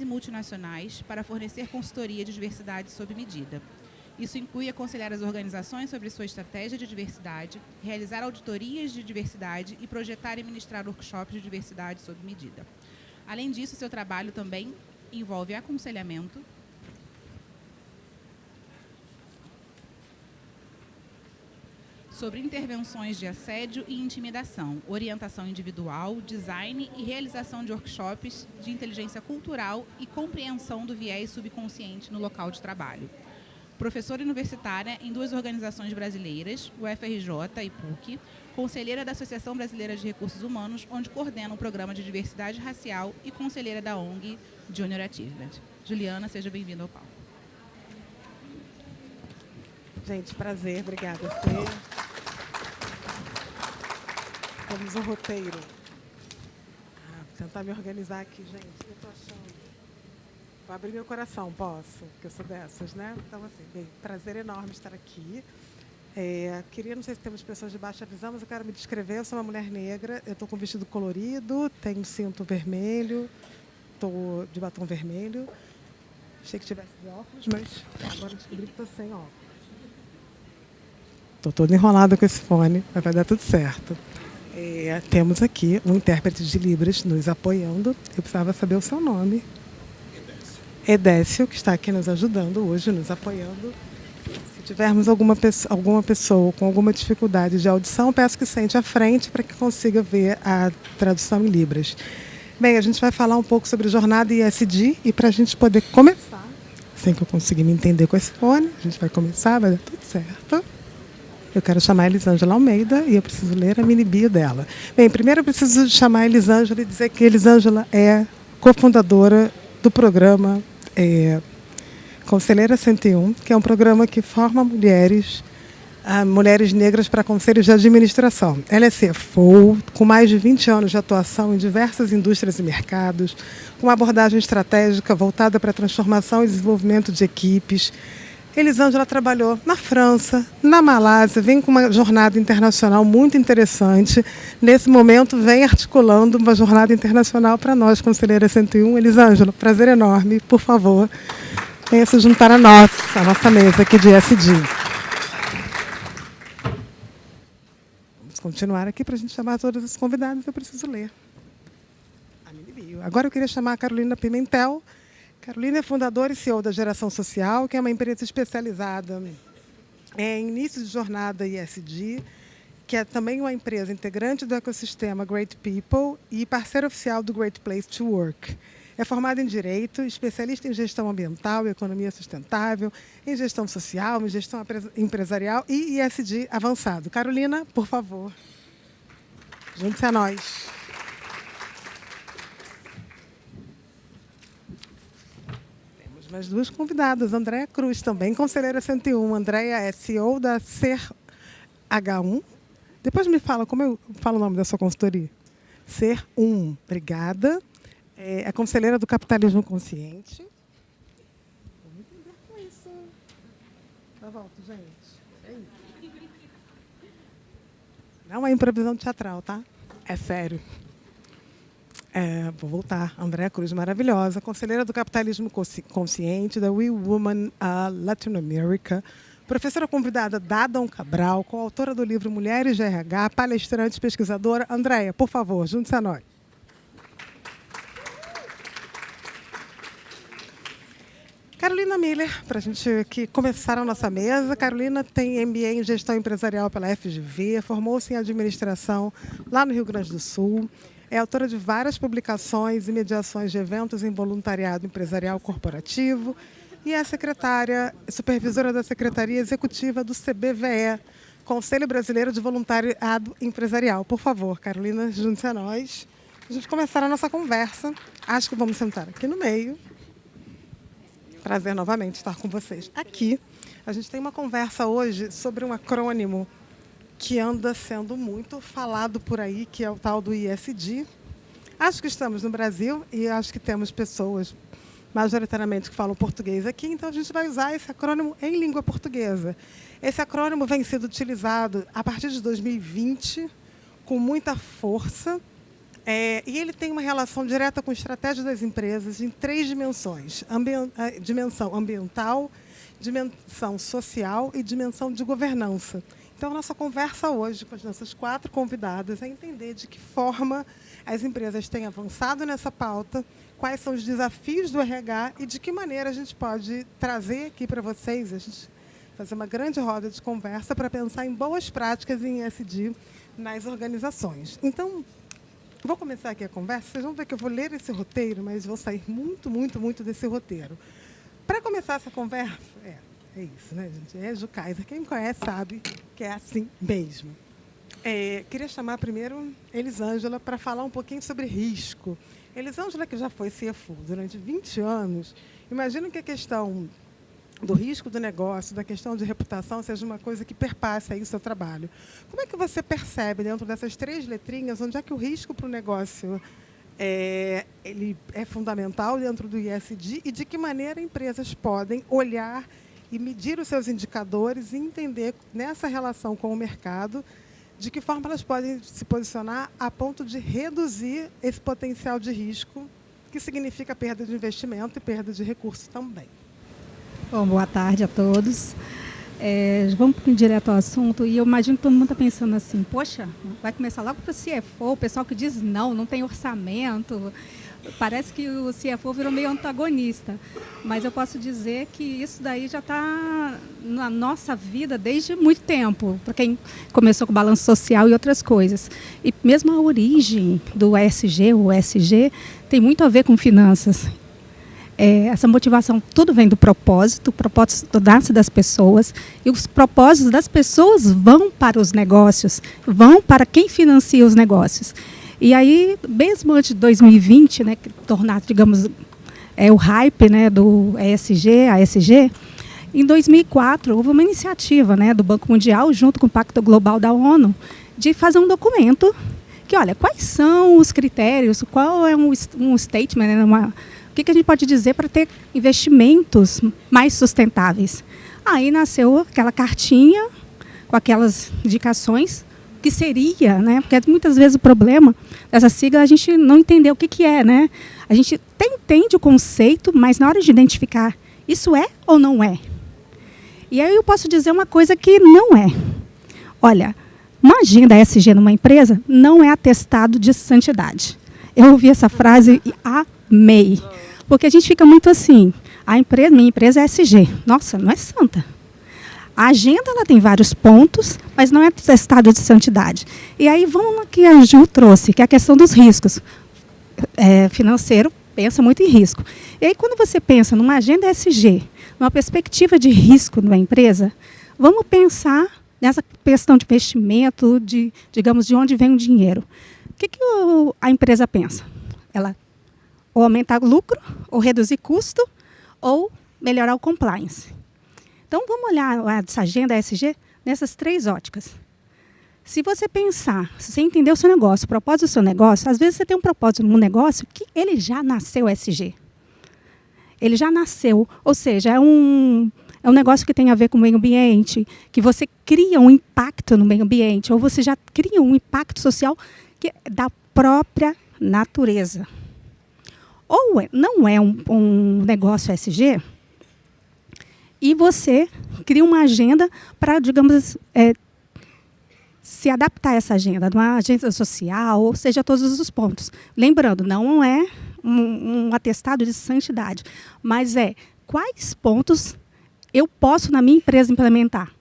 e multinacionais para fornecer consultoria de diversidade sob medida. Isso inclui aconselhar as organizações sobre sua estratégia de diversidade, realizar auditorias de diversidade e projetar e ministrar workshops de diversidade sob medida. Além disso, seu trabalho também envolve aconselhamento sobre intervenções de assédio e intimidação, orientação individual, design e realização de workshops de inteligência cultural e compreensão do viés subconsciente no local de trabalho. Professora universitária em 2 organizações brasileiras, o FRJ e PUC, conselheira da Associação Brasileira de Recursos Humanos, onde coordena o programa de diversidade racial e conselheira da ONG Junior Achievement. Juliana, seja bem-vinda ao palco. Gente, prazer. Obrigada, Fê. Temos um roteiro. Vou tentar me organizar aqui, gente. Eu estou achando. Vou abrir meu coração, posso? Porque eu sou dessas, né? Então, assim, bem, prazer enorme estar aqui. Não sei se temos pessoas de baixa visão, mas eu quero me descrever. Eu sou uma mulher negra, eu estou com vestido colorido, tenho cinto vermelho, estou de batom vermelho. Achei que tivesse de óculos, mas agora descobri que estou sem óculos. Estou toda enrolada com esse fone, mas vai dar tudo certo. Temos aqui um intérprete de Libras nos apoiando. Eu precisava saber o seu nome. Edécio, que está aqui nos ajudando hoje, nos apoiando. Se tivermos alguma pessoa com alguma dificuldade de audição, peço que sente à frente para que consiga ver a tradução em Libras. Bem, a gente vai falar um pouco sobre jornada ISD e para a gente poder começar, assim que eu conseguir me entender com esse fone, a gente vai começar, vai dar tudo certo. Eu quero chamar a Elisângela Almeida e eu preciso ler a mini bio dela. Bem, primeiro eu preciso chamar a Elisângela e dizer que a Elisângela é cofundadora do programa Conselheira 101, que é um programa que forma mulheres negras para conselhos de administração. Ela é CFO, com mais de 20 anos de atuação em diversas indústrias e mercados, com uma abordagem estratégica voltada para a transformação e desenvolvimento de equipes. Elisângela trabalhou na França, na Malásia, vem com uma jornada internacional muito interessante. Nesse momento, vem articulando uma jornada internacional para nós, Conselheira 101. Elisângela, prazer enorme. Por favor, venha se juntar a nossa mesa aqui de SD. Vamos continuar aqui para a gente chamar todos os convidados. Eu preciso ler a mini bio. Agora eu queria chamar a Carolina Pimentel. Carolina é fundadora e CEO da Geração Social, que é uma empresa especializada em início de jornada ISD, que é também uma empresa integrante do ecossistema Great People e parceira oficial do Great Place to Work. É formada em Direito, especialista em gestão ambiental e economia sustentável, em gestão social, em gestão empresarial e ISD avançado. Carolina, por favor, junte-se a nós. Mais 2 convidadas, Andréia Cruz, também conselheira 101. Andréia é CEO da Ser H1. Depois me fala como eu falo o nome da sua consultoria. Ser 1. Obrigada. É conselheira do Capitalismo Consciente. Vamos entender com isso. Dá volta, gente. Não é improvisação teatral, tá? É sério. Vou voltar. Andréia Cruz, maravilhosa, conselheira do Capitalismo Consciente, da We Woman Latin America, professora convidada Dadon Cabral, coautora do livro Mulheres de RH, palestrante, pesquisadora. Andréia, por favor, junte-se a nós. Carolina Miller, para a gente aqui começar a nossa mesa. Carolina tem MBA em Gestão Empresarial pela FGV, formou-se em Administração lá no Rio Grande do Sul. É autora de várias publicações e mediações de eventos em voluntariado empresarial corporativo e é supervisora da Secretaria Executiva do CBVE, Conselho Brasileiro de Voluntariado Empresarial. Por favor, Carolina, junte-se a nós. A gente começar a nossa conversa. Acho que vamos sentar aqui no meio. Prazer novamente estar com vocês aqui. A gente tem uma conversa hoje sobre um acrônimo que anda sendo muito falado por aí, que é o tal do ISD. Acho que estamos no Brasil e acho que temos pessoas majoritariamente que falam português aqui, então a gente vai usar esse acrônimo em língua portuguesa. Esse acrônimo vem sendo utilizado a partir de 2020 com muita força E ele tem uma relação direta com a estratégia das empresas em 3 dimensões: dimensão ambiental, dimensão social e dimensão de governança. Então, a nossa conversa hoje com as nossas 4 convidadas é entender de que forma as empresas têm avançado nessa pauta, quais são os desafios do RH e de que maneira a gente pode trazer aqui para vocês, a gente fazer uma grande roda de conversa para pensar em boas práticas em ESG nas organizações. Então, vou começar aqui a conversa. Vocês vão ver que eu vou ler esse roteiro, mas vou sair muito desse roteiro. Para começar essa conversa, é isso, né, gente? É Jucaiser. Quem me conhece sabe que é assim mesmo. Queria chamar primeiro Elisângela para falar um pouquinho sobre risco. Elisângela, que já foi CFO durante 20 anos, imagino que a questão do risco do negócio, da questão de reputação, seja uma coisa que perpasse aí o seu trabalho. Como é que você percebe, dentro dessas 3 letrinhas, onde é que o risco para o negócio ele é fundamental dentro do ESG e de que maneira empresas podem olhar e medir os seus indicadores e entender, nessa relação com o mercado, de que forma elas podem se posicionar a ponto de reduzir esse potencial de risco, que significa perda de investimento e perda de recursos também. Bom, boa tarde a todos. Vamos direto ao assunto. E eu imagino que todo mundo está pensando assim, poxa, vai começar logo para o CFO, o pessoal que diz não tem orçamento. Parece que o CFO virou meio antagonista. Mas eu posso dizer que isso daí já está na nossa vida desde muito tempo, para quem começou com balanço social e outras coisas. E mesmo a origem do ESG, o ESG, tem muito a ver com finanças. Essa motivação, tudo vem do propósito, o propósito nasce das pessoas, e os propósitos das pessoas vão para os negócios, vão para quem financia os negócios. E aí, mesmo antes de 2020, né, que tornar, digamos, o hype, né, do ESG, ASG, em 2004 houve uma iniciativa, né, do Banco Mundial, junto com o Pacto Global da ONU, de fazer um documento que, olha, quais são os critérios, qual é um statement, né, o que a gente pode dizer para ter investimentos mais sustentáveis. Aí nasceu aquela cartinha com aquelas indicações, que seria, né? Porque muitas vezes o problema dessa sigla a gente não entender o que é, né? A gente até entende o conceito, mas na hora de identificar, isso é ou não é? E aí eu posso dizer uma coisa que não é. Olha, uma agenda ESG numa empresa não é atestado de santidade. Eu ouvi essa frase e amei. Porque a gente fica muito assim, minha empresa é ESG. Nossa, não é santa. A agenda ela tem vários pontos, mas não é atestado de santidade. E aí vamos no que a Ju trouxe, que é a questão dos riscos. Financeiro pensa muito em risco. E aí quando você pensa numa agenda ESG, numa perspectiva de risco numa empresa, vamos pensar nessa questão de investimento, digamos, de onde vem o dinheiro. O que a empresa pensa? Ela ou aumentar o lucro, ou reduzir custo, ou melhorar o compliance. Então, vamos olhar essa agenda ESG nessas 3 óticas. Se você pensar, se você entender o seu negócio, o propósito do seu negócio, às vezes você tem um propósito no negócio que ele já nasceu ESG. Ele já nasceu, ou seja, é um negócio que tem a ver com o meio ambiente, que você cria um impacto no meio ambiente, ou você já cria um impacto social que é da própria natureza. Ou não é um negócio ESG, e você cria uma agenda para, digamos, se adaptar a essa agenda, numa agenda social, ou seja, todos os pontos. Lembrando, não é um atestado de santidade, mas quais pontos eu posso, na minha empresa, implementar.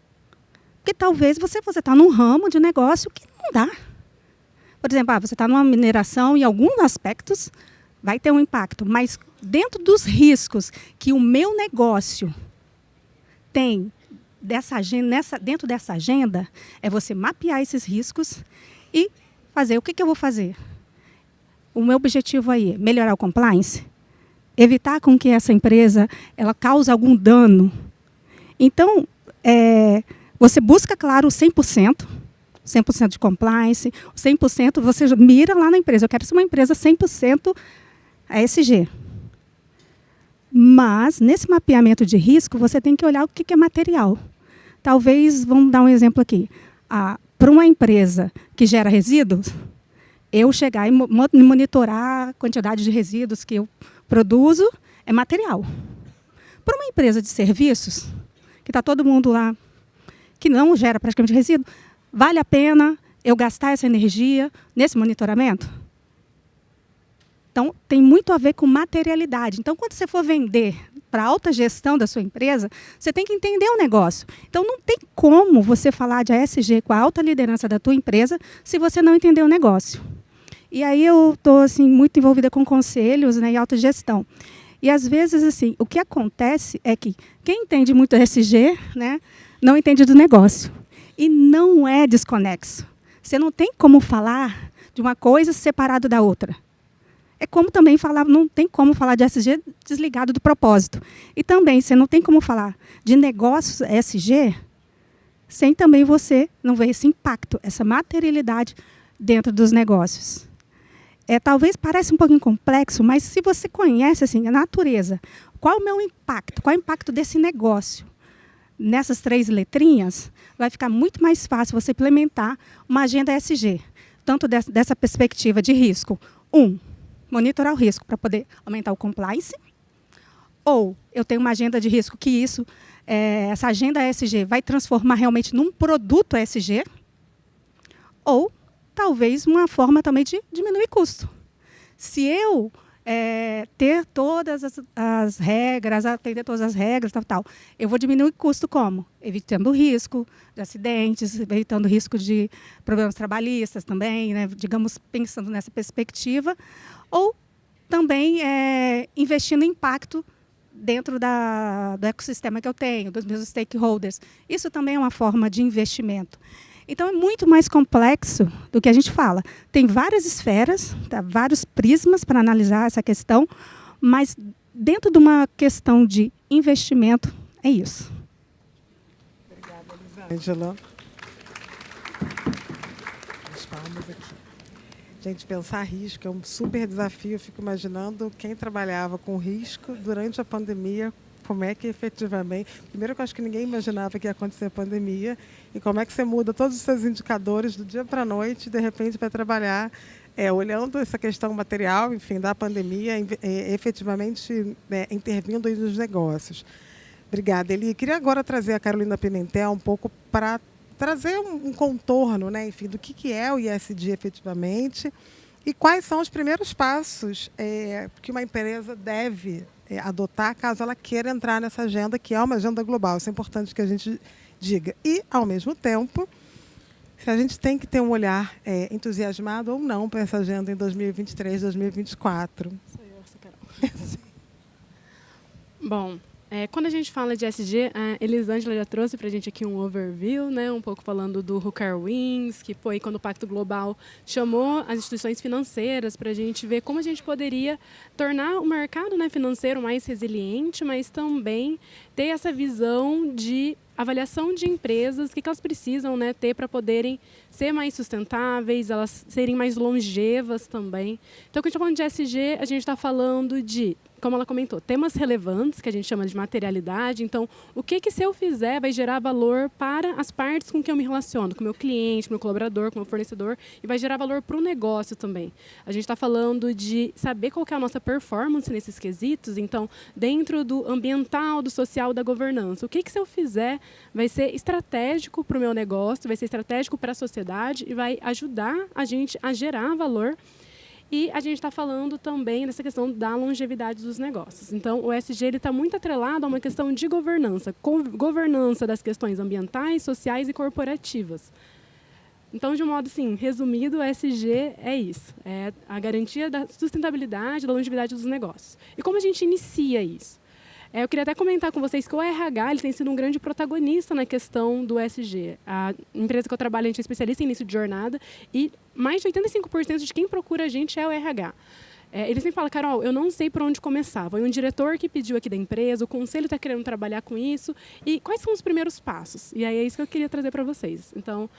Porque talvez você está num ramo de negócio que não dá. Por exemplo, você está numa mineração, em alguns aspectos, vai ter um impacto, mas dentro dos riscos que o meu negócio tem dentro dessa agenda, é você mapear esses riscos e fazer. O que eu vou fazer? O meu objetivo aí é melhorar o compliance, evitar com que essa empresa ela cause algum dano. Então, você busca, claro, o 100% de compliance, 100% você mira lá na empresa. Eu quero ser uma empresa 100% ESG. Mas, nesse mapeamento de risco, você tem que olhar o que é material. Talvez, vamos dar um exemplo aqui. Para uma empresa que gera resíduos, eu chegar e monitorar a quantidade de resíduos que eu produzo, é material. Para uma empresa de serviços, que está todo mundo lá, que não gera praticamente resíduo, vale a pena eu gastar essa energia nesse monitoramento? Então, tem muito a ver com materialidade. Então, quando você for vender para a alta gestão da sua empresa, você tem que entender o negócio. Então, não tem como você falar de ESG com a alta liderança da tua empresa se você não entender o negócio. E aí eu estou assim, muito envolvida com conselhos, né, e alta gestão. E, às vezes, assim, o que acontece é que quem entende muito ESG, né, não entende do negócio. E não é desconexo. Você não tem como falar de uma coisa separada da outra. É como também falar, não tem como falar de ESG desligado do propósito. E também, você não tem como falar de negócios ESG sem também você não ver esse impacto, essa materialidade dentro dos negócios. Talvez pareça um pouquinho complexo, mas se você conhece assim, a natureza, qual é o meu impacto, qual é o impacto desse negócio nessas 3 letrinhas, vai ficar muito mais fácil você implementar uma agenda ESG, tanto dessa perspectiva de risco. Monitorar o risco para poder aumentar o compliance, ou eu tenho uma agenda de risco que essa agenda ESG vai transformar realmente num produto ESG, ou talvez uma forma também de diminuir custo. Se eu ter todas as regras, atender todas as regras, tal, eu vou diminuir o custo como? Evitando o risco de acidentes, evitando o risco de problemas trabalhistas também, né? Digamos, pensando nessa perspectiva, ou também investindo em impacto dentro do ecossistema que eu tenho, dos meus stakeholders. Isso também é uma forma de investimento. Então, é muito mais complexo do que a gente fala. Tem várias esferas, tá? Vários prismas para analisar essa questão, mas dentro de uma questão de investimento, é isso. Obrigada, Elisângela. As palmas aqui. Gente, pensar risco é um super desafio. Eu fico imaginando quem trabalhava com risco durante a pandemia, como é que efetivamente... Primeiro que eu acho que ninguém imaginava que ia acontecer a pandemia, e como é que você muda todos os seus indicadores do dia para a noite, de repente, para trabalhar, olhando essa questão material, enfim, da pandemia, efetivamente intervindo aí nos negócios. Obrigada, Eli. Queria agora trazer a Carolina Pimentel um pouco para trazer um contorno, né, enfim, do que é o ESG efetivamente e quais são os primeiros passos que uma empresa deve adotar caso ela queira entrar nessa agenda, que é uma agenda global. Isso é importante que a gente diga. E, ao mesmo tempo, se a gente tem que ter um olhar entusiasmado ou não para essa agenda em 2023, 2024. Bom, quando a gente fala de ESG, a Elisângela já trouxe para a gente aqui um overview, né, um pouco falando do Who Cares Wins, que foi quando o Pacto Global chamou as instituições financeiras para a gente ver como a gente poderia tornar o mercado, né, financeiro mais resiliente, mas também ter essa visão de avaliação de empresas, o que elas precisam, né, ter para poderem ser mais sustentáveis, elas serem mais longevas também. Então, quando a gente está falando de ESG, a gente está falando de, como ela comentou, temas relevantes, que a gente chama de materialidade. Então, o que se eu fizer vai gerar valor para as partes com que eu me relaciono, com o meu cliente, com o meu colaborador, com o meu fornecedor, e vai gerar valor para o negócio também. A gente está falando de saber qual que é a nossa performance nesses quesitos. Então, dentro do ambiental, do social, da governança, o que se eu fizer vai ser estratégico para o meu negócio, vai ser estratégico para a sociedade e vai ajudar a gente a gerar valor. E a gente está falando também dessa questão da longevidade dos negócios. Então, o ESG está muito atrelado a uma questão de governança, governança das questões ambientais, sociais e corporativas. Então, de um modo assim, resumido, o ESG é isso, é a garantia da sustentabilidade, da longevidade dos negócios. E como a gente inicia isso? Eu queria até comentar com vocês que o RH ele tem sido um grande protagonista na questão do ESG. A empresa que eu trabalho, a gente é especialista em início de jornada e mais de 85% de quem procura a gente é o RH. Eles sempre falam, Carol, eu não sei por onde começar. Foi um diretor que pediu aqui da empresa, o conselho está querendo trabalhar com isso. E quais são os primeiros passos? E aí é isso que eu queria trazer para vocês. Então,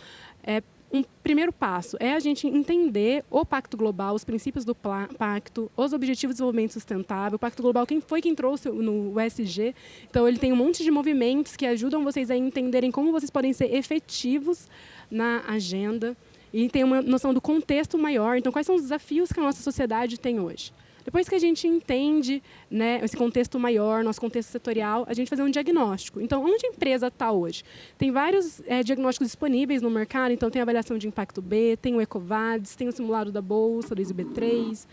um primeiro passo é a gente entender o Pacto Global, os princípios do Pacto, os Objetivos de Desenvolvimento Sustentável. O Pacto Global, quem trouxe no ESG? Então, ele tem um monte de movimentos que ajudam vocês a entenderem como vocês podem ser efetivos na agenda. e tem uma noção do contexto maior. Então, quais são os desafios que a nossa sociedade tem hoje? Depois que a gente entende, né, esse contexto maior, nosso contexto setorial, a gente fazer um diagnóstico. Então, onde a empresa está hoje? Tem vários diagnósticos disponíveis no mercado. Então, tem a avaliação de impacto B, tem o EcoVadis, tem o simulado da Bolsa, do ISB3,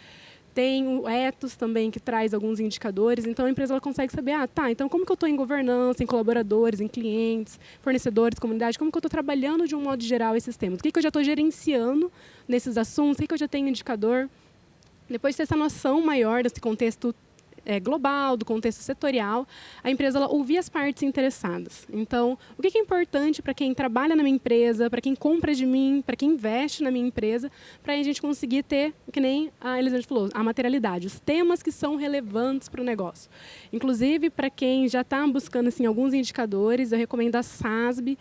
tem o Ethos também, que traz alguns indicadores. Então, a empresa ela consegue saber, então como que eu estou em governança, em colaboradores, em clientes, fornecedores, comunidade, como que eu estou trabalhando de um modo geral esses temas? O que eu já estou gerenciando nesses assuntos? O que eu já tenho indicador? Depois de ter essa noção maior desse contexto global, do contexto setorial, a empresa ela ouvir as partes interessadas. Então, o que é importante para quem trabalha na minha empresa, para quem compra de mim, para quem investe na minha empresa, para a gente conseguir ter, que nem a Elisângela falou, a materialidade, os temas que são relevantes para o negócio. Inclusive, para quem já está buscando assim, alguns indicadores, eu recomendo a SASB,